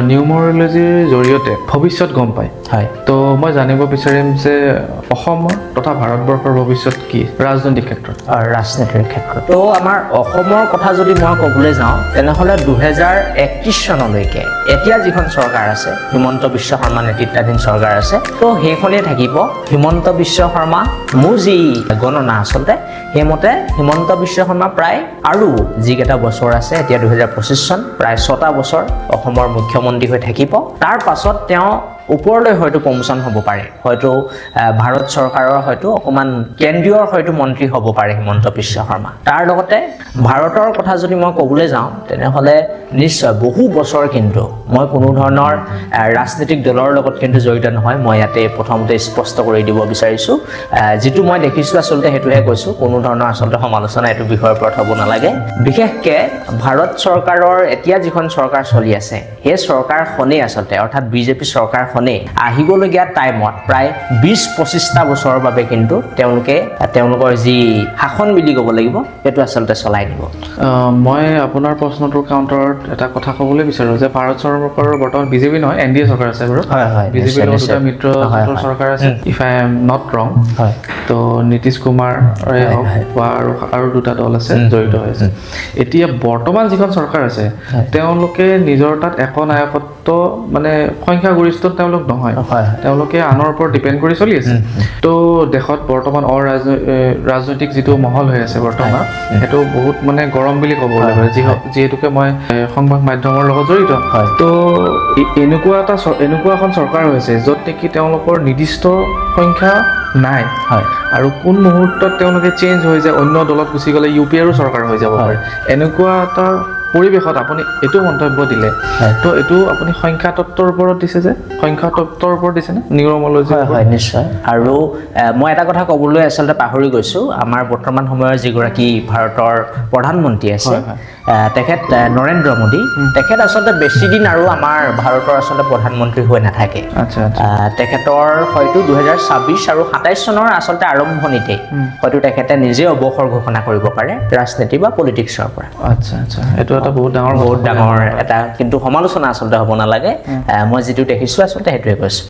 নিউমৰোলজিৰ জৰিয়তে ভৱিষ্যত গম পায় হয় তো মই জানিব বিচাৰিম যে অসমৰ তথা ভাৰতবৰ্ষৰ ভৱিষ্যত কি ৰাজনৈতিক ক্ষেত্ৰত ৰাজনীতিৰ ক্ষেত্ৰত তো আমাৰ অসমৰ কথা যদি মই ক'বলৈ যাওঁ তেনেহ'লে 2031 চনলৈকে এতিয়া যিখন চৰকাৰ আছে হিমন্ত বিশ্ব শৰ্মা নেতৃত্বাধীন চৰকাৰ আছে তো সেইখনেই থাকিব হিমন্ত বিশ্ব শৰ্মা মোৰ যি গণনা আচলতে সেইমতে হিমন্ত বিশ্ব শৰ্মা প্ৰায় আৰু যিকেইটা বছৰ আছে এতিয়া 2025 চন প্ৰায় 6টা বছৰ অসমৰ মুখ্যমন্ত্ৰী হৈ থাকিব তাৰ পাছত তেওঁ ওপৰলৈ হয়তো প্ৰমোচন হ'ব পাৰে হয়তো ভাৰত চৰকাৰৰ হয়তো অকমান কেন্দ্ৰীয় হয়তো মন্ত্ৰী হ'ব পাৰে হিমন্ত বিশ্ব শৰ্মা তাৰ লগতে ভাৰতৰ কথা যদি মই ক'বলৈ যাওঁ তেনেহ'লে নিশ্চয় বহু বছৰ কিন্তু মই কোনো ধৰণৰ ৰাজনৈতিক দলৰ লগত কিন্তু জড়িত নহয় মই ইয়াতে প্ৰথমতে স্পষ্ট কৰি দিব বিচাৰিছোঁ যিটো মই দেখিছোঁ আচলতে সেইটোহে কৈছোঁ কোনো ধৰণৰ আচলতে সমালোচনা এইটো বিষয়ৰ ওপৰত হ'ব নালাগে বিশেষকৈ ভাৰত চৰকাৰৰ এতিয়া যিখন চৰকাৰ চলি আছে সেই চৰকাৰখনেই আচলতে অৰ্থাৎ বিজেপি চৰকাৰখনেই আহিবলগীয়া টাইমত প্ৰায় 20-25টা বছৰৰ বাবে কিন্তু তেওঁলোকৰ যি শাসন বুলি ক'ব লাগিব সেইটো আচলতে চলাই নিব মই আপোনাৰ প্ৰশ্নটোৰ কাউণ্টাৰত এটা কথা ক'বলৈ বিচাৰোঁ যে ভাৰত চৰকাৰৰ বৰ্তমান বিজেপি নহয় NDA চৰকাৰ আছে বাৰু হয় বিজেপিৰ লগত দুটা মিত্ৰ চৰকাৰ আছে ইফ আই এম নট ৰং হয় তো নীতিশ কুমাৰে হওক বা আৰু দুটা দল আছে জড়িত হৈ আছে এতিয়া বৰ্তমান যিখন চৰকাৰ আছে তেওঁলোকে নিজৰ তাত একনায়কত্ব মানে সংখ্যাগৰিষ্ঠত তেওঁলোক নহয় তেওঁলোকে আনৰ ওপৰত ডিপেণ্ড কৰি চলি আছে তো দেশত বৰ্তমান ৰাজনৈতিক যিটো মহল হৈ আছে বৰ্তমান সেইটো বহুত মানে গৰম বুলি ক'ব লাগিব যিহেতুকে মই সংবাদ মাধ্যমৰ লগত জড়িত তো এনেকুৱা এখন চৰকাৰ হৈছে য'ত নেকি তেওঁলোকৰ নিৰ্দিষ্ট সংখ্যা নাই আৰু কোন মুহূৰ্তত তেওঁলোকে চেঞ্জ হৈ যায় অন্য দলত গুচি গ'লে UPAৰো চৰকাৰ হৈ যাব পাৰে এনেকুৱা এটা পৰিৱেশত আপুনি এইটো মন্তব্য দিলে তো এইটো আপুনি সংখ্যা তত্ত্বৰ ওপৰত দিছে যে সংখ্যা তত্ত্বৰ ওপৰত দিছে নে নিউমৰোলজি হয় নিশ্চয় আৰু মই এটা কথা ক'বলৈ আচলতে পাহৰি গৈছোঁ আমাৰ বৰ্তমান সময়ৰ যিগৰাকী ভাৰতৰ প্ৰধানমন্ত্ৰী আছে তেখেত নৰেন্দ্ৰ মোদী তেখেত আচলতে বেছি দিন আৰু আমাৰ ভাৰতৰ আচলতে প্ৰধানমন্ত্ৰী হৈ নাথাকে তেখেতৰ হয়তো 2026 আৰু 27 চনৰ আচলতে আৰম্ভণিতে হয়তো তেখেতে নিজে অৱসৰ ঘোষণা কৰিব পাৰে ৰাজনীতি বা পলিটিক্সৰ পৰা আচ্ছা এইটো এটা বহুত ডাঙৰ এটা কিন্তু সমালোচনা আচলতে হ'ব নালাগে মই যিটো দেখিছোঁ আচলতে সেইটোৱে কৈছোঁ